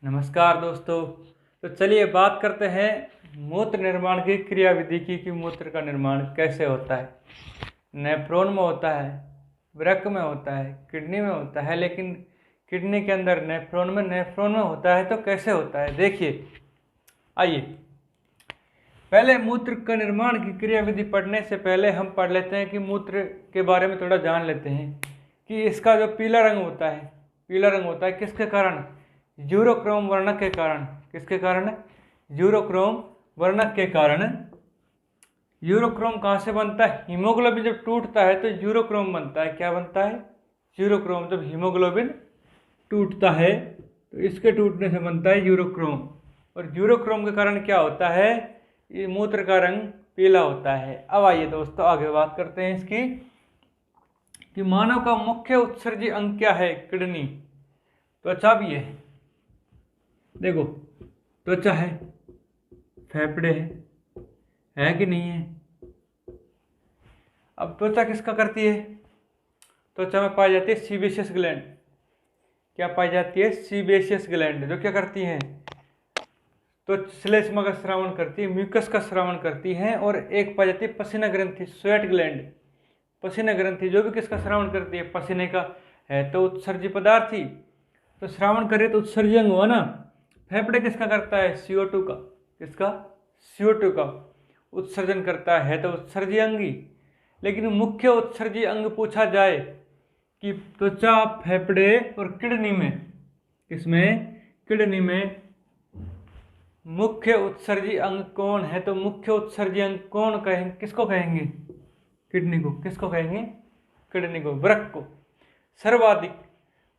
नमस्कार दोस्तों। तो चलिए बात करते हैं मूत्र निर्माण की क्रियाविधि की कि मूत्र का निर्माण कैसे होता है। नेफ्रॉन में होता है, वृक्क में होता है, किडनी में होता है, लेकिन किडनी के अंदर नेफ्रॉन में होता है तो कैसे होता है देखिए। आइए पहले मूत्र का निर्माण की क्रियाविधि पढ़ने से पहले हम पढ़ लेते हैं कि मूत्र के बारे में थोड़ा जान लेते हैं कि इसका जो पीला रंग होता है किसके कारण? यूरोक्रोम वर्णक के कारण। किसके कारण? यूरोक्रोम वर्णक के कारण। यूरोक्रोम कहाँ से बनता है? हीमोग्लोबिन जब टूटता है तो यूरोक्रोम बनता है। क्या बनता है? यूरोक्रोम। जब हीमोग्लोबिन टूटता है तो इसके टूटने से बनता है यूरोक्रोम। और यूरोक्रोम के कारण क्या होता है? ये मूत्र का रंग पीला होता है। अब आइए दोस्तों आगे बात करते हैं इसकी कि मानव का मुख्य उत्सर्जी अंग क्या है? किडनी। त्वचा भी देखो, त्वचा है, फेफड़े है कि नहीं है? अब त्वचा किसका करती है? त्वचा में पाई जाती है सीबेशियस ग्लैंड। क्या पाई जाती है? सीबेशियस ग्लैंड, जो क्या करती है? तो श्लेष्मा का श्रावण करती है, म्यूकस का श्रावण करती है। और एक पाई जाती है पसीना ग्रंथि, स्वेट ग्लैंड। पसीना ग्रंथि जो भी किसका श्रावण करती है? पसीने का है तो उत्सर्जी पदार्थ ही तो श्रावण करे तो उत्सर्जी अंग हुआ ना। फेफड़े किसका करता है? CO2 का। किसका? CO2 का उत्सर्जन करता है तो उत्सर्जी अंगी। लेकिन मुख्य उत्सर्जी अंग पूछा जाए कि त्वचा, फेफड़े और किडनी में, किसमें? किडनी में मुख्य उत्सर्जी अंग कौन है? तो मुख्य उत्सर्जी अंग कौन कहेंगे? किसको कहेंगे? किडनी को। किसको कहेंगे? किडनी को, वृक्क को। सर्वाधिक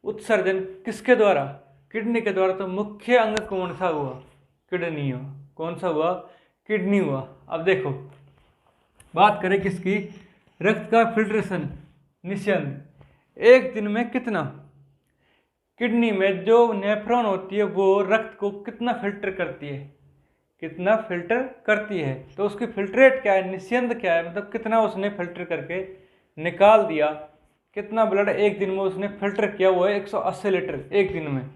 उत्सर्जन किसके द्वारा? किडनी के द्वारा। तो मुख्य अंग कौन सा हुआ? किडनी हुआ। कौन सा हुआ? किडनी हुआ। अब देखो बात करें किसकी? रक्त का फिल्ट्रेशन, निस्यंद। एक दिन में कितना? किडनी में जो नेफ्रॉन होती है वो रक्त को कितना फिल्टर करती है? कितना फिल्टर करती है? तो उसकी फिल्ट्रेट क्या है? निस्यंद क्या है? मतलब कितना उसने फिल्टर करके निकाल दिया। कितना ब्लड एक दिन में उसने फिल्टर किया? वो है 180 लीटर एक दिन में।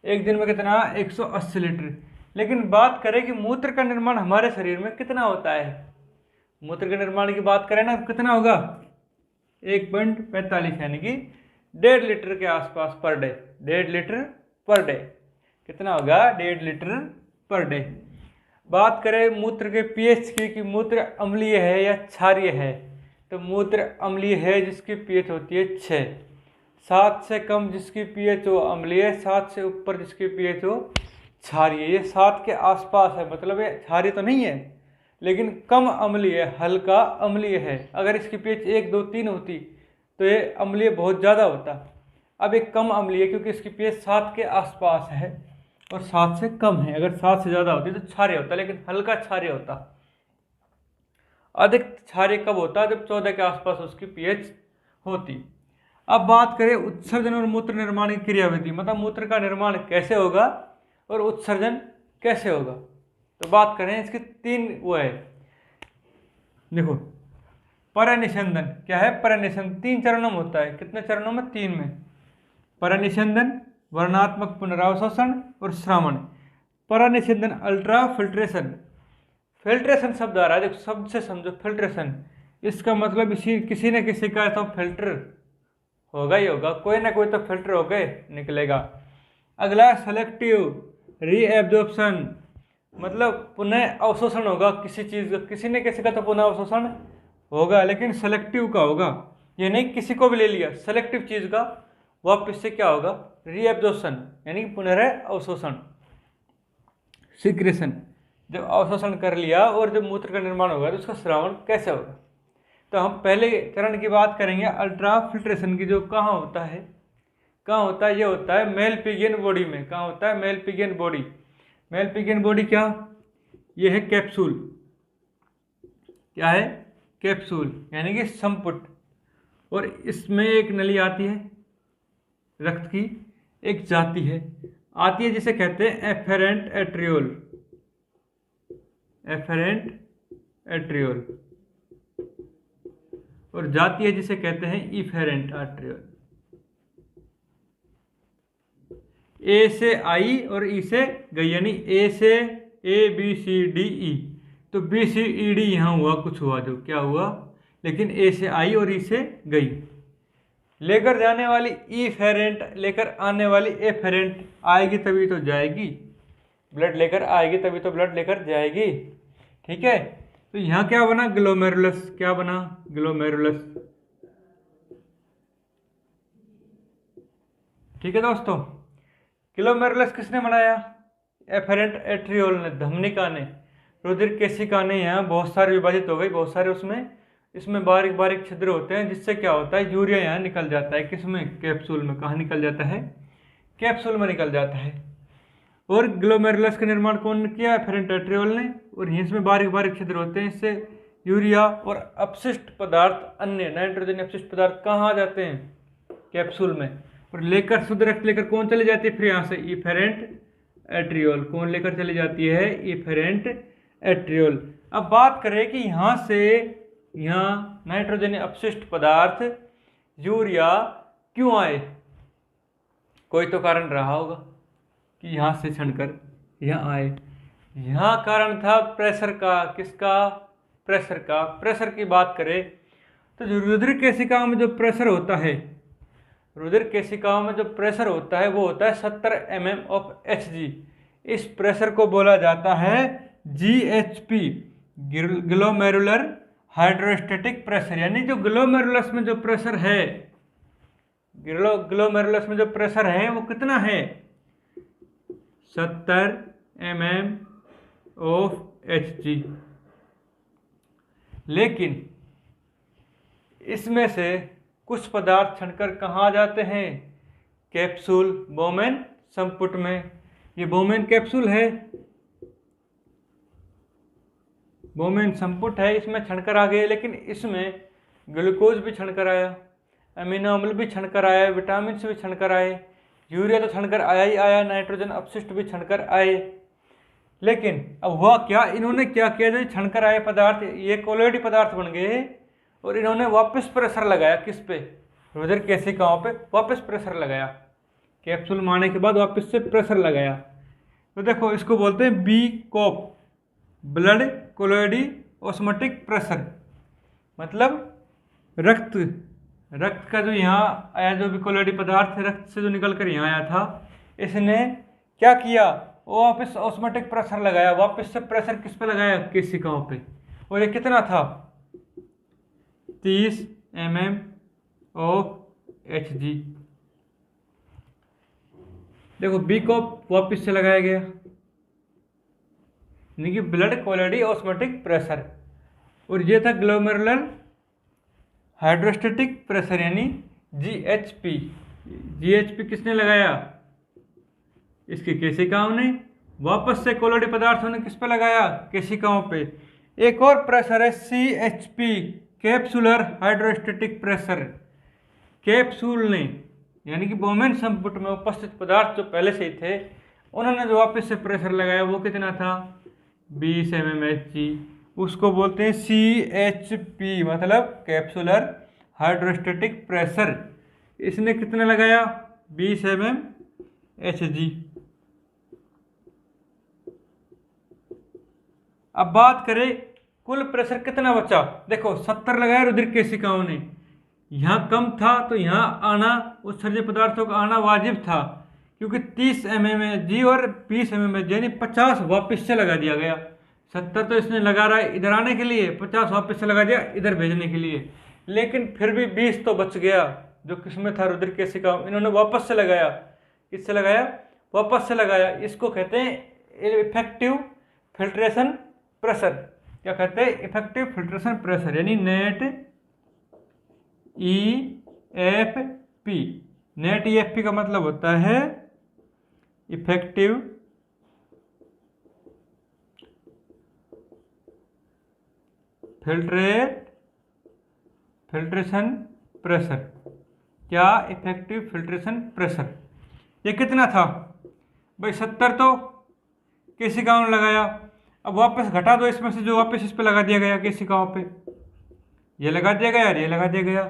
एक दिन में कितना? 180 लीटर। लेकिन बात करें कि मूत्र का निर्माण हमारे शरीर में कितना होता है? मूत्र के निर्माण की बात करें ना, कितना होगा? 1.45 यानी कि 1.5 लीटर के आसपास per day. 1.5 litre per day. कितना होगा? 1.5 लीटर पर डे। बात करें मूत्र के पीएच की कि मूत्र अम्लीय है या क्षारीय है, तो मूत्र अम्लीय है जिसकी पीएच होती है 6। 7 से कम जिसकी पीएच हो अम्लीय, 7 से ऊपर जिसकी पीएच हो क्षारीय। ये 7 के आसपास है, मतलब ये क्षारीय तो नहीं है लेकिन कम अम्लीय है, हल्का अम्लीय है। अगर इसकी पीएच 1, 2, 3 होती तो ये अम्लीय बहुत ज़्यादा होता। अब एक कम अम्लीय क्योंकि इसकी पीएच 7 के आसपास है और 7 से कम है। अगर 7 से ज़्यादा होती तो क्षारीय होता, लेकिन हल्का क्षारीय होता। अधिक क्षारीय कब होता? जब 14 के आसपास उसकी पीएच होती। अब बात करें उत्सर्जन और मूत्र निर्माण की क्रियाविधि, मतलब मूत्र का निर्माण कैसे होगा और उत्सर्जन कैसे होगा। तो बात करें इसके 3 वो है। देखो, परनिस्यंदन क्या है? परनिस्यंदन 3 चरणों में होता है। कितने चरणों में? 3 में। परनिस्यंदन, वर्णात्मक पुनरावशोषण और श्रावण। परनिस्यंदन अल्ट्रा फिल्ट्रेशन। फिल्ट्रेशन शब्द आ रहा है, देखो शब्द से समझो फिल्ट्रेशन। इसका मतलब इसी किसी न किसी का तो फिल्टर होगा ही होगा, कोई ना कोई तो फिल्टर होके निकलेगा। अगला सेलेक्टिव रीएब्जॉर्प्शन, मतलब पुनः अवशोषण होगा किसी चीज़ का। किसी न किसी का तो पुनः अवशोषण होगा, लेकिन सेलेक्टिव का होगा। ये नहीं किसी को भी ले लिया, सेलेक्टिव चीज़ का वापस से क्या होगा? रीएब्जॉर्प्शन यानी कि पुनः अवशोषण, सिक्रेशन। जब अवशोषण कर लिया और जब मूत्र का निर्माण होगा तो उसका श्रावण कैसे होगा? तो हम पहले चरण की बात करेंगे अल्ट्रा फिल्ट्रेशन की, जो कहाँ होता है? कहाँ होता है? ये होता है मेलपिगियन बॉडी में। कहाँ होता है? Malpighian body. मेलपिगियन बॉडी क्या? ये है कैप्सूल। क्या है? कैप्सूल यानी कि संपुट। और इसमें एक नली आती है रक्त की, एक जाती है आती है जिसे कहते हैं एफेरेंट एट्रियोल। Efferent arteriole. और जाती है जिसे कहते हैं इफेरेंट आर्ट्रियोल। ए से आई और ई से गई, यानी ए से A B C D E, तो बी सी ई डी यहाँ हुआ, कुछ हुआ, जो क्या हुआ, लेकिन ए से आई और ई से गई। लेकर जाने वाली ई फेरेंट, लेकर आने वाली ए फेरेंट, आएगी तभी तो जाएगी, ब्लड लेकर आएगी तभी तो ब्लड लेकर जाएगी। ठीक है, तो यहाँ क्या बना, ग्लोमेरुलस, क्या बना, ग्लोमेरुलस। ठीक है दोस्तों, ग्लोमेरुलस किसने बनाया, एफेरेंट एट्रियोल ने, धमनिका ने, रुधिर केशिका ने यहाँ बहुत सारे विभाजित हो गई, बहुत सारे उसमें, इसमें बारीक बारीक छिद्र होते हैं, जिससे क्या होता है, यूरिया यहाँ निकल जाता है, किसमें, कैप्सूल में। कहाँ निकल जाता है, कैप्सूल में निकल जाता है। और ग्लोमेरुलस का निर्माण कौन किया, एफेरेंट एट्रियोल ने, और इसमें बारीक बारीक छिद्र होते हैं, इससे यूरिया और अपशिष्ट पदार्थ, अन्य नाइट्रोजन अपशिष्ट पदार्थ कहाँ आ जाते हैं, कैप्सूल में, और लेकर शुद्ध रक्त लेकर कौन चली जाती है, फिर यहाँ से इफेरेंट एट्रियोल, कौन लेकर चली जाती है, इफेरेंट एट्रियोल। अब बात करें कि यहाँ से यहाँ नाइट्रोजन अपशिष्ट पदार्थ यूरिया क्यों आए, कोई तो कारण रहा होगा कि यहाँ से छनकर यहाँ आए। यहाँ कारण था प्रेशर का, किसका, प्रेशर का। प्रेशर की बात करें तो जो रुधिर केशिकाओं में जो प्रेशर होता है, रुधिर केशिकाओं में जो प्रेशर होता है वो होता है 70 mm ऑफ Hg। इस प्रेशर को बोला जाता है GHP, ग्लोमेरुलर हाइड्रोस्टेटिक प्रेशर। यानी जो ग्लोमेरुलस में जो प्रेशर है, ग्लोमेरुलस में जो प्रेशर है वो कितना है, 70 mm ऑफ Hg। लेकिन इसमें से कुछ पदार्थ छनकर कहाँ जाते हैं, कैप्सूल, बोमेन संपुट में। ये बोमेन कैप्सूल है, बोमेन संपुट है, इसमें छनकर आ गए। लेकिन इसमें ग्लूकोज भी छनकर आया, अमीनो अम्ल भी छनकर आया, विटामिन भी छनकर आए, यूरिया तो छनकर आया ही आया, नाइट्रोजन अपशिष्ट भी छनकर आए। लेकिन अब हुआ क्या, इन्होंने क्या किया, जो छनकर आए पदार्थ ये कोलोइड पदार्थ बन गए, और इन्होंने वापस प्रेशर लगाया, किस पे, रुधिर केशिकाओं पे वापस प्रेशर लगाया, कैप्सूल मारने के बाद वापस से प्रेशर लगाया। तो देखो इसको बोलते हैं बी कोप, ब्लड कोलोइडी ऑस्मोटिक प्रेशर। मतलब रक्त का जो यहाँ आया, जो भी कोलोइडी पदार्थ रक्त से जो निकल कर यहाँ आया था, इसने क्या किया, वो वापस ऑस्मोटिक प्रेशर लगाया, वापस से प्रेशर किस पे लगाया, केशिकाओं पे। और ये कितना था, 30 mm ऑफ Hg। देखो बी को वापस से लगाया गया, यानी कि ब्लड कोलोइडी ऑस्मोटिक प्रेशर। और ये था ग्लोमेरुलर हाइड्रोस्टेटिक प्रेशर, यानी GHP। GHP किसने लगाया, इसकी केशिकाओं ने, वापस से कोलोइडी पदार्थों ने किस पे लगाया, केशिकाओं पे। एक और प्रेशर है CHP, capsular hydrostatic pressure. Capsule ने, यानी कि बोमेन संपुट में उपस्थित पदार्थ जो पहले से ही थे, उन्होंने जो वापस से प्रेशर लगाया वो कितना था, 20 mmHg। उसको बोलते हैं CHP, मतलब कैप्सुलर हाइड्रोस्टेटिक प्रेशर। इसने कितना लगाया, 20 mmHg। अब बात करें कुल प्रेशर कितना बचा, देखो 70 लगाया रुधिर केशिकाओं ने, यहाँ कम था तो यहाँ आना, उत्सर्जक पदार्थों का आना वाजिब था, क्योंकि 30 mmHg और 20 mmHg यानी 50 वापस से लगा दिया गया। 70 तो इसने लगा रहा है इधर आने के लिए, 50 वापस से लगा दिया इधर भेजने के लिए। लेकिन फिर भी 20 तो बच गया, जो किसमें था, रुधिर केशिकाओं। इन्होंने वापस से लगाया, किससे लगाया, वापस से लगाया। इसको कहते हैं इफेक्टिव फिल्ट्रेशन प्रेशर। क्या कहते हैं, इफेक्टिव फिल्ट्रेशन प्रेशर, यानी नेट EFP। नेट EFP का मतलब होता है इफेक्टिव फिल्ट्रेशन प्रेशर। क्या, इफेक्टिव फिल्ट्रेशन प्रेशर। ये कितना था भाई, 70 तो केशिकाओं ने लगाया, अब वापस घटा दो इसमें से, जो वापस इस पे लगा दिया गया केशिकाओं पे, ये लगा दिया गया और ये लगा दिया गया,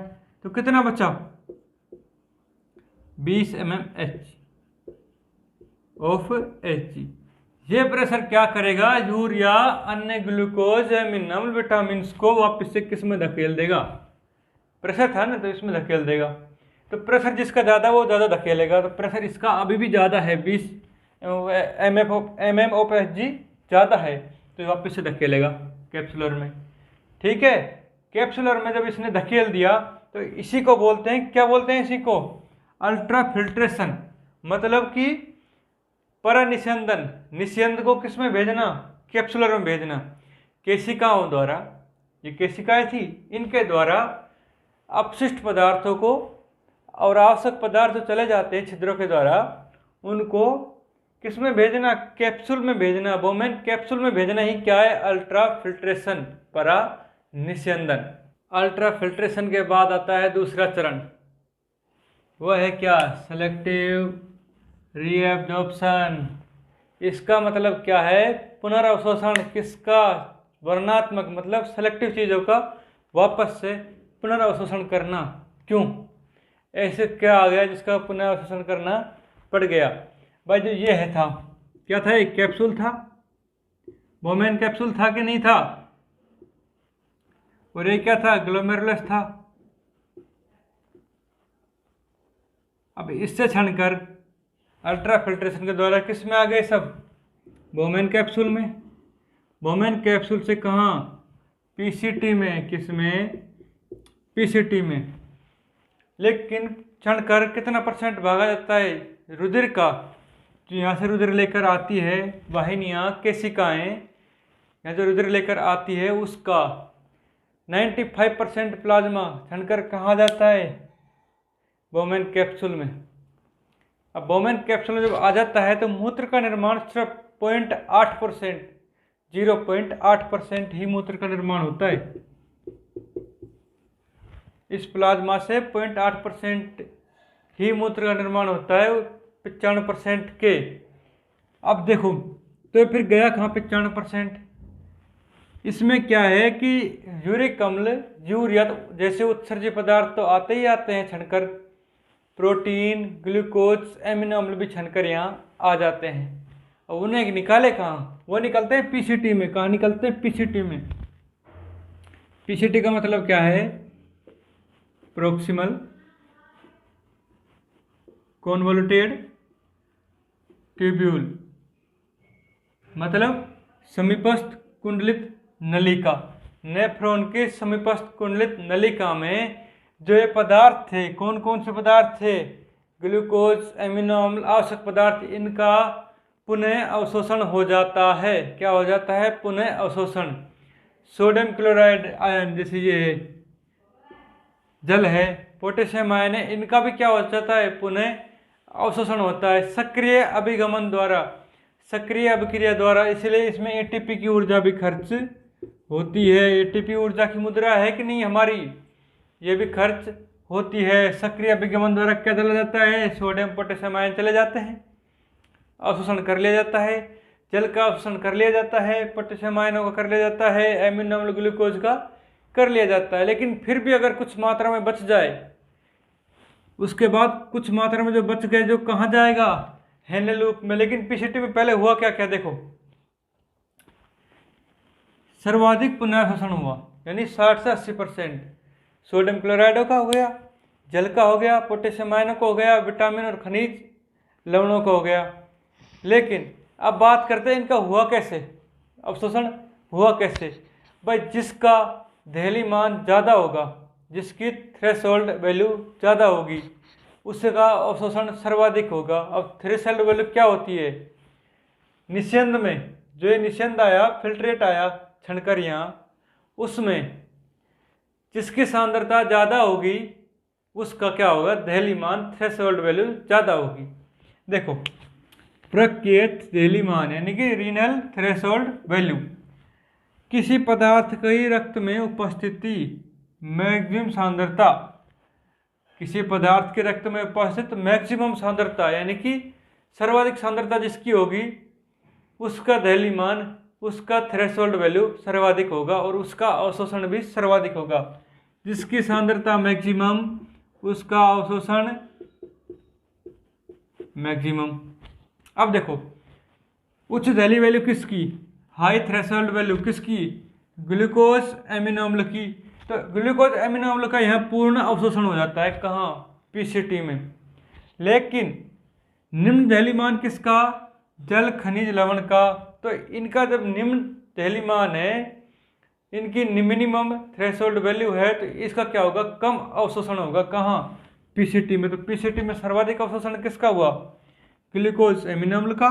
तो कितना बचा, 20 mmHg। Of Hg। ये प्रेशर क्या करेगा, यूरिया अन्य ग्लूकोज एमिनो अम्ल विटामिन को वापस से किस में धकेल देगा, प्रेशर था ना तो इसमें धकेल देगा। तो प्रेशर जिसका ज़्यादा वो ज़्यादा धकेलेगा, तो प्रेशर इसका अभी भी ज़्यादा है, 20 mm ऑफ Hg ज़्यादा है, तो वापस से धकेलेगा कैप्सुलर में। ठीक है, कैप्सुलर में जब इसने धकेल दिया तो इसी को बोलते हैं, क्या बोलते हैं इसी को, अल्ट्रा फिल्ट्रेशन। मतलब कि परनिस्यंदन, निस्यंद को किस में भेजना, कैप्सुलर में भेजना। केशिकाओं द्वारा, ये केशिकाएं थी, इनके द्वारा अपशिष्ट पदार्थों को और आवश्यक पदार्थ जो चले जाते हैं छिद्रों के द्वारा, उनको किस में भेजना, कैप्सूल में भेजना। बोमेन कैप्सूल में भेजना ही क्या है, अल्ट्रा फिल्ट्रेशन, परनिस्यंदन। अल्ट्रा फिल्ट्रेशन के बाद आता है दूसरा चरण, वह है क्या, सेलेक्टिव रीएब्जॉर्प्शन। इसका मतलब क्या है, पुनर्अवशोषण। किसका, वर्णनात्मक मतलब सेलेक्टिव चीज़ों का वापस से पुनर्अवशोषण करना। क्यों, ऐसे क्या आ गया जिसका पुनर्अवशोषण करना पड़ गया। भाई जो ये है था, क्या था, एक कैप्सूल था, बोमेन कैप्सूल था कि नहीं था, और ये क्या था, ग्लोमेरुलस था। अब इससे छानकर अल्ट्रा फिल्ट्रेशन के द्वारा किस में आ गए सब, बोमेन कैप्सूल में। बोमेन कैप्सूल से कहाँ, पीसीटी में। किस में, पीसीटी में। लेकिन छानकर कितना परसेंट भागा जाता है, रुधिर का, जो यहाँ से रुधिर लेकर आती है वाहिनियाँ, केशिकाएँ, यहाँ जो रुधिर लेकर आती है उसका 95% प्लाज्मा छानकर कहाँ जाता है, बोमेन कैप्सूल में। अब बोमेन कैप्सूल में जब आ जाता है तो मूत्र का निर्माण सिर्फ 0.8%, 0.8% ही मूत्र का निर्माण होता है। इस प्लाज्मा से 0.8% ही मूत्र का निर्माण होता है 95% के। अब देखो तो फिर गया कहाँ 95%। इसमें क्या है कि यूरिक अम्ल, यूरिया जैसे उत्सर्जी पदार्थ तो आते ही आते हैं छनकर, प्रोटीन, ग्लूकोज, एमिनो अम्ल भी छनकर यहाँ आ जाते हैं। और उन्हें निकाले कहाँ, वो निकलते हैं पीसीटी में। कहाँ निकलते हैं, पीसीटी में। पीसीटी का मतलब क्या है, प्रोक्सिमल कॉन्वोल्यूटेड ट्यूब्यूल, मतलब समीपस्थ कुंडलित नलिका। नेफ्रॉन के समीपस्थ कुंडलित नलिका में जो ये पदार्थ थे, कौन कौन से पदार्थ थे, ग्लूकोज, एमिनो अम्ल, आवश्यक पदार्थ, इनका पुनः अवशोषण हो जाता है। क्या हो जाता है, पुनः अवशोषण। सोडियम क्लोराइड आयन, जैसे ये जल है, पोटेशियम आयन है, इनका भी क्या हो जाता है, पुनः अवशोषण होता है सक्रिय अभिगमन द्वारा, सक्रिय अभिक्रिया द्वारा। इसलिए इसमें एटीपी की ऊर्जा भी खर्च होती है। एटीपी ऊर्जा की मुद्रा है कि नहीं हमारी, ये भी खर्च होती है। सक्रिय अभिगमन द्वारा क्या चला जाता है, सोडियम पोटेशियम आयन चले जाते हैं, अवशोषण कर लिया जाता है। जल का अवशोषण कर लिया जाता है, पोटेशियम आयनों का कर लिया जाता है, एमिनो अम्ल ग्लूकोज का कर लिया जाता है। लेकिन फिर भी अगर कुछ मात्रा में बच जाए, उसके बाद कुछ मात्रा में जो बच गए, जो कहाँ जाएगा, हेनले लूप में। लेकिन पीसीटी में पहले हुआ क्या क्या, देखो सर्वाधिक पुनर्अवशोषण हुआ, यानी 60 से 80%। सोडियम क्लोराइडों का हो गया, जल का हो गया, पोटेशियम आयनों का हो गया, विटामिन और खनिज लवणों का हो गया। लेकिन अब बात करते हैं इनका हुआ कैसे, अवशोषण हुआ कैसे। भाई जिसका दहली मान ज़्यादा होगा, जिसकी थ्रेशोल्ड वैल्यू ज़्यादा होगी, उसका अवशोषण सर्वाधिक होगा। अब थ्रेशोल्ड वैल्यू क्या होती है, निस्यंद में जो ये निस्यंद आया, फिल्ट्रेट आया छनकर यहाँ, उसमें जिसकी सांद्रता ज़्यादा होगी उसका क्या होगा, दहली मान, थ्रेशोल्ड वैल्यू ज़्यादा होगी। देखो प्रकृत दहली मान यानी कि रीनल थ्रेशोल्ड वैल्यू, किसी पदार्थ की रक्त में उपस्थिति, मैक्सिमम सांद्रता, किसी पदार्थ के रक्त में उपस्थित मैक्सिमम सांद्रता यानी कि सर्वाधिक सांद्रता जिसकी होगी, उसका दहली मान, उसका थ्रेशोल्ड वैल्यू सर्वाधिक होगा और उसका अवशोषण भी सर्वाधिक होगा। जिसकी सांद्रता मैक्सिमम, उसका अवशोषण मैक्सिमम। अब देखो उच्च दहली वैल्यू किसकी, हाई थ्रेशोल्ड वैल्यू किसकी, ग्लूकोज एमिनो अम्ल की। तो ग्लूकोज एमिनो अम्ल का यहाँ पूर्ण अवशोषण हो जाता है कहाँ, पीसीटी में। लेकिन निम्न दहली मान किसका, जल खनिज लवण का। तो इनका जब निम्न दहली मान है, इनकी मिनिमम थ्रेशोल्ड वैल्यू है, तो इसका क्या होगा, कम अवशोषण होगा कहाँ, पीसीटी में। तो पीसीटी में सर्वाधिक अवशोषण किसका हुआ, ग्लूकोज एमिनो अम्ल का।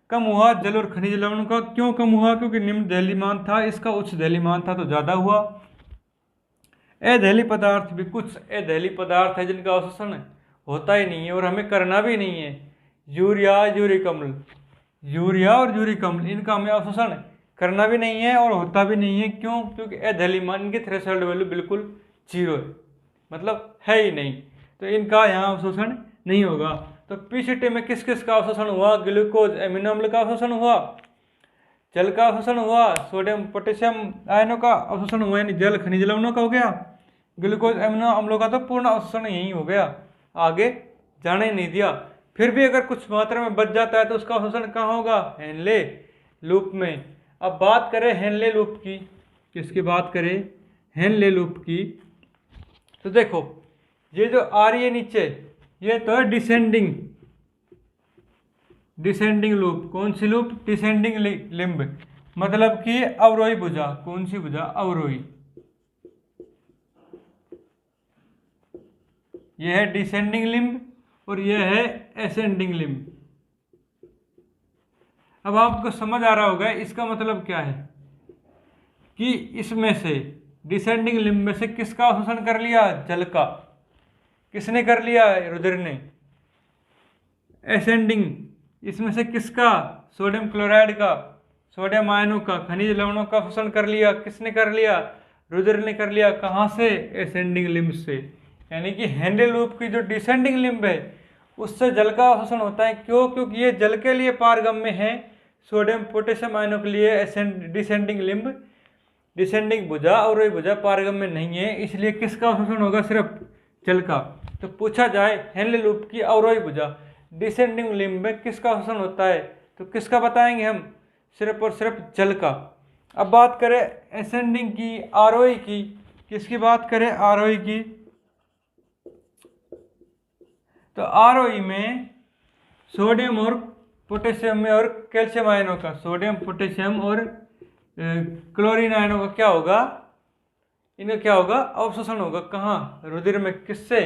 कम हुआ जल और खनिज लवणों का। क्यों कम हुआ, क्योंकि निम्न दहली मान था, इसका उच्च दहली मान था तो ज़्यादा हुआ। अदहली पदार्थ भी, कुछ अदहली पदार्थ है जिनका अवशोषण होता ही नहीं है और हमें करना भी नहीं है। यूरिया, यूरिक अम्ल, यूरिया और यूरिक अम्ल, इनका हमें अवशोषण करना भी नहीं है और होता भी नहीं है। क्यों, क्योंकि अदहली मान, इनकी थ्रेशोल्ड वैल्यू बिल्कुल 0 है, मतलब है ही नहीं, तो इनका यहाँ अवशोषण नहीं होगा। तो पीसीटी में किस किस का अवशोषण हुआ, ग्लूकोज एमिनो अम्ल का अवशोषण हुआ, जल का अवशोषण हुआ, सोडियम पोटेशियम आयनों का अवशोषण हुआ, यानी जल खनिज लवणों का हो गया। ग्लूकोज एमिनो अम्लों का तो पूर्ण अवशोषण यही हो गया, आगे जाने ही नहीं दिया। फिर भी अगर कुछ मात्रा में बच जाता है तो उसका अवशोषण कहाँ होगा, हेनले लूप में। अब बात करें हेनले लूप की, किसकी बात करें, हेनले लूप की। तो देखो ये जो आ रही है नीचे, ये तो है डिसेंडिंग लूप। कौन सी लूप, डिसेंडिंग लिम्ब, मतलब कि अवरोही भुजा। कौन सी भुजा, अवरोही। यह है डिसेंडिंग लिम्ब और यह है एसेंडिंग लिम्ब। अब आपको समझ आ रहा होगा इसका मतलब क्या है, कि इसमें से डिसेंडिंग लिम्ब में से किसका अवशोषण कर लिया, जल का। किसने कर लिया, रुधिर ने। एसेंडिंग, इसमें से किसका, सोडियम क्लोराइड का, सोडियम आयनों का, खनिज लवणों का अवशोषण कर लिया। किसने कर लिया, रुधिर ने कर लिया। कहाँ से, एसेंडिंग लिम्ब से। यानी कि हेनले लूप की जो डिसेंडिंग लिम्ब है उससे जल का अवशोषण होता है। क्यों, क्योंकि ये जल के लिए पारगम्य है, सोडियम पोटेशियम आयनों के लिए डिसेंडिंग लिम्ब, डिसेंडिंग भुजा और वही भुजा पारगम्य नहीं है, इसलिए किसका अवशोषण होगा, सिर्फ जल का। तो पूछा जाए हेनले लूप की अवरोही भुजा डिसेंडिंग लिम्ब में किसका अवशोषण होता है, तो किसका बताएंगे हम, सिर्फ और सिर्फ जल का। अब बात करें एसेंडिंग की, आरोही की, किसकी बात करें, आरोही की। तो आरोही में सोडियम और पोटेशियम में और कैल्शियम आयनों का, सोडियम पोटेशियम और क्लोरीन आयनों का क्या होगा, इनका क्या होगा, अवशोषण होगा। कहाँ, रुधिर में। किससे,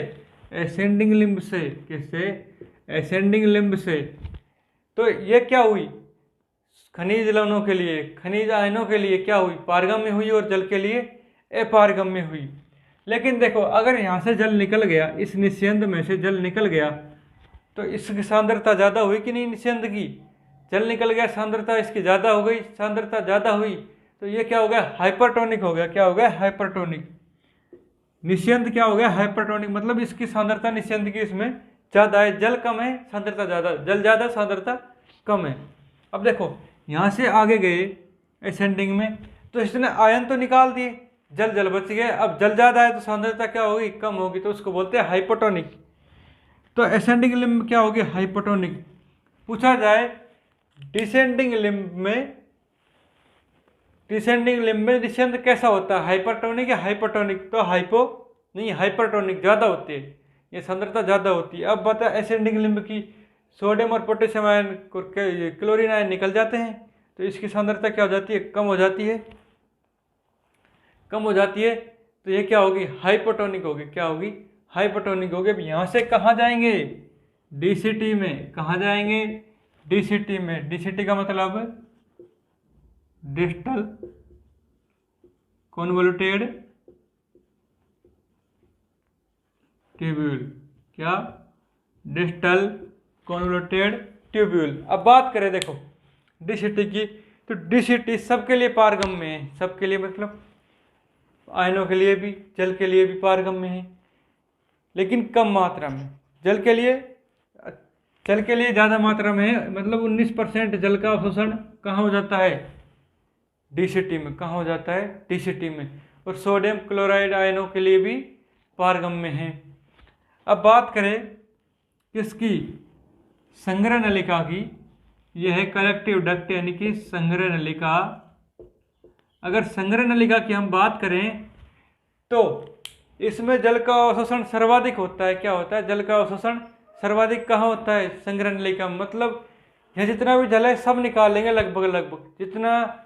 एसेंडिंग लिम्ब से। किससे, एसेंडिंग लिम्ब से। तो ये क्या हुई, खनिज लवणों के लिए, खनिज आयनों के लिए क्या हुई, पारगम्य हुई और जल के लिए अपारगम्य हुई। लेकिन देखो अगर यहाँ से जल निकल गया, इस निस्यंद में से जल निकल गया, तो इसकी सांद्रता ज़्यादा हुई कि नहीं, निस्यंद की। जल निकल गया, सांद्रता इसकी ज़्यादा हो गई, सांद्रता ज़्यादा हुई तो ये क्या हो गया, हाइपरटोनिक हो गया। क्या हो गया, हाइपरटोनिक। निस्यंद क्या हो गया, हाइपरटोनिक, मतलब इसकी सांद्रता निस्यंद की इसमें ज़्यादा है, जल कम है, सांद्रता ज़्यादा, जल ज़्यादा सांद्रता कम है। अब देखो यहाँ से आगे गए एसेंडिंग में, तो इसने आयन तो निकाल दिए, जल बच गए। अब जल ज़्यादा है तो सांद्रता क्या होगी, कम होगी, तो उसको बोलते हैं हाइपोटोनिक। तो एसेंडिंग लिम्ब क्या होगी, हाइपोटोनिक। पूछा जाए डिसेंडिंग लिम्ब में, डिसेंडिंग लिम्ब में निस्यंद कैसा होता है, हाइपरटोनिक या हाइपोटोनिक। तो हाइपो नहीं, हाइपरटोनिक, ज़्यादा होती है, ये सांद्रता ज़्यादा होती है। अब बता एसेंडिंग लिम्ब की, सोडियम और पोटेशियम आयन, क्लोरीन आयन निकल जाते हैं, तो इसकी सांद्रता क्या हो जाती है, कम हो जाती है, कम हो जाती है। तो ये क्या होगी, हाइपोटोनिक होगी। क्या होगी, हाइपोटोनिक होगी। अब यहाँ से कहाँ जाएंगे, डीसीटी में। कहाँ जाएंगे, डीसीटी में। डीसीटी का मतलब डिस्टल कॉन्वोल्यूटेड ट्यूब्यूल। क्या, डिस्टल कॉन्वोल्यूटेड ट्यूब्यूल। अब बात करें देखो डीसीटी की, तो डीसीटी सबके लिए पारगम्य है, सबके लिए मतलब आयनों के लिए भी, जल के लिए भी पारगम्य है, लेकिन कम मात्रा में। जल के लिए ज़्यादा मात्रा में है, मतलब 19% जल का अवशोषण कहाँ हो जाता है, डीसीटी में। कहाँ हो जाता है, डीसीटी में। और सोडियम क्लोराइड आयनों के लिए भी पारगम्य है। अब बात करें किसकी, संग्रह नलिका की, यह है कलेक्टिव डक्ट यानी कि संग्रह नलिका। अगर संग्रह नलिका की हम बात करें तो इसमें जल का अवशोषण सर्वाधिक होता है। क्या होता है? जल का अवशोषण सर्वाधिक कहाँ होता है? संग्रह नलिका। मतलब यह जितना भी जल है सब निकाल लेंगे लगभग। जितना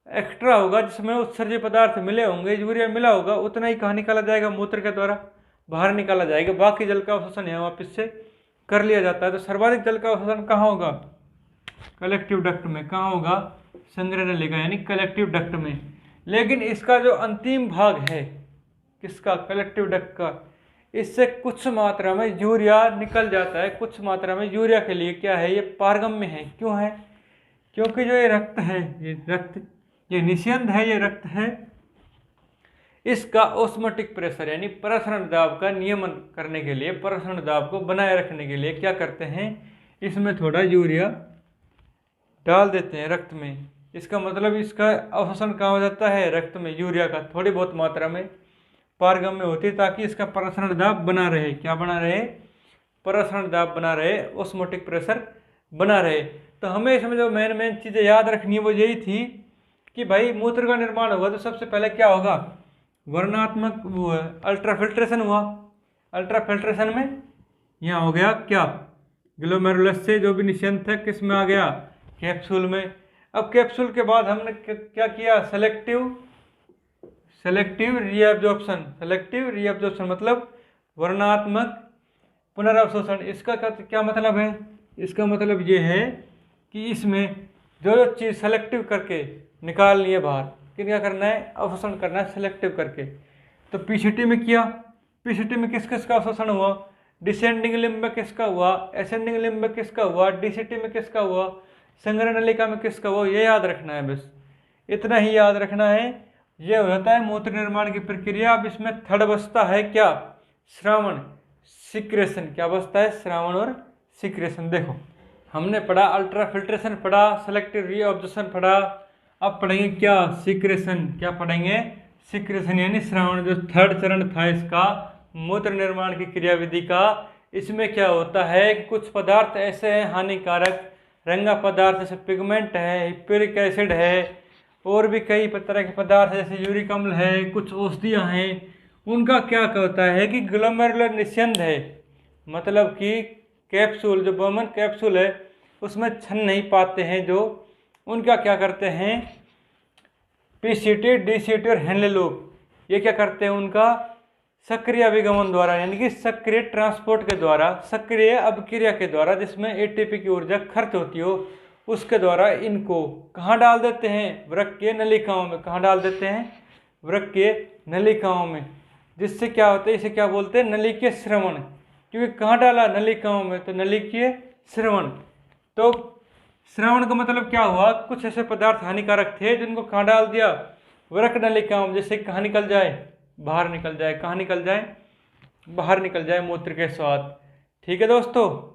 एक्स्ट्रा होगा, जिसमें उत्सर्जक पदार्थ मिले होंगे, यूरिया मिला होगा, उतना ही कहाँ निकाला जाएगा? मूत्र के द्वारा बाहर निकाला जाएगा। बाकी जल का अवशोषण यहाँ वापस से कर लिया जाता है। तो सर्वाधिक जल का अवशोषण कहाँ होगा? कलेक्टिव डक्ट में। कहाँ होगा? संग्रह नलिका यानी कलेक्टिव डक्ट में। लेकिन इसका जो अंतिम भाग है, किसका? कलेक्टिव डक्ट का, इससे कुछ मात्रा में यूरिया निकल जाता है। कुछ मात्रा में यूरिया के लिए क्या है? ये पारगम्य है। क्यों है? क्योंकि जो ये रक्त है, ये निस्यंद है, ये रक्त है, इसका ऑस्मोटिक प्रेशर यानी प्रसरण दाब का नियमन करने के लिए, प्रसरण दाब को बनाए रखने के लिए क्या करते हैं? इसमें थोड़ा यूरिया डाल देते हैं रक्त में। इसका मतलब इसका अवशोषण कहाँ हो जाता है? रक्त में। यूरिया का थोड़ी बहुत मात्रा में पारगम्य होती है ताकि इसका प्रसरण दाब बना रहे। क्या बना रहे? प्रसरण दाब बना रहे, ऑस्मोटिक प्रेशर बना रहे। तो हमें इसमें जो मेन चीज़ें याद रखनी है वो यही थी कि भाई मूत्र का निर्माण होगा तो सबसे पहले क्या होगा? वर्णात्मक वो है, अल्ट्राफिल्ट्रेशन हुआ। अल्ट्राफिल्ट्रेशन में यहाँ हो गया क्या? ग्लोमेरुलस से जो भी निस्यंद है किस में आ गया? कैप्सूल में। अब कैप्सूल के बाद हमने क्या किया? सेलेक्टिव रीअब्जॉर्प्शन मतलब वर्णात्मक पुनर्अवशोषण। इसका क्या मतलब है? इसका मतलब ये है कि इसमें जो चीज़ सेलेक्टिव करके निकालनी है बाहर, क्या करना है? अवशोषण करना है सेलेक्टिव करके। तो पीसीटी में किया। पीसीटी में किस किस का अवशोषण हुआ? डिसेंडिंग लिम्ब में किसका हुआ? एसेंडिंग लिम्ब में किसका हुआ? डीसीटी में किसका हुआ? संग्रह नलिका में किसका हुआ? ये याद रखना है, बस इतना ही याद रखना है। ये हो जाता है मूत्र निर्माण की प्रक्रिया। अब इसमें थर्ड बचता है क्या? श्रावण, सिक्रेशन। क्या बचता है? श्रावण और सिक्रेशन। देखो हमने पढ़ा अल्ट्राफिल्ट्रेशन, पढ़ा सेलेक्टिव रीअब्जॉर्प्शन, पढ़ा। अब पढ़ेंगे क्या? सिक्रेशन। क्या पढ़ेंगे? सिक्रेशन यानी श्रावण। जो थर्ड चरण था इसका मूत्र निर्माण की क्रियाविधि का, इसमें क्या होता है कि कुछ पदार्थ ऐसे हैं हानिकारक, रंगा पदार्थ जैसे पिगमेंट है, हिप्यूरिक एसिड है, और भी कई तरह के पदार्थ जैसे यूरिक अम्ल है, कुछ औषधियाँ हैं, उनका क्या होता है कि ग्लोमेरुलर निस्यंद है, मतलब कि कैप्सूल, जो बर्मन कैप्सूल है उसमें छन नहीं पाते हैं, जो उनका क्या करते हैं? पीसीटी, डीसीटी और हेनले ये क्या करते हैं? उनका सक्रिय अभिगमन द्वारा यानी कि सक्रिय ट्रांसपोर्ट के द्वारा, सक्रिय अभिक्रिया के द्वारा, जिसमें एटीपी की ऊर्जा खर्च होती हो, उसके द्वारा इनको कहाँ डाल देते हैं? वृक्क के नलिकाओं में। कहाँ डाल देते हैं? वृक्क के नलिकाओं में। जिससे क्या होता है? इसे क्या बोलते हैं? नलिकीय श्रवण। क्योंकि कहाँ डाला? नलिकाओं में, तो नलिकीय श्रवण। तो श्रवण का मतलब क्या हुआ? कुछ ऐसे पदार्थ हानिकारक थे जिनको कहाँ डाल दिया? वृक्क नलिकाओं में। जैसे कहाँ निकल जाए? बाहर निकल जाए। कहाँ निकल जाए? बाहर निकल जाए मूत्र के स्वाद। ठीक है दोस्तों।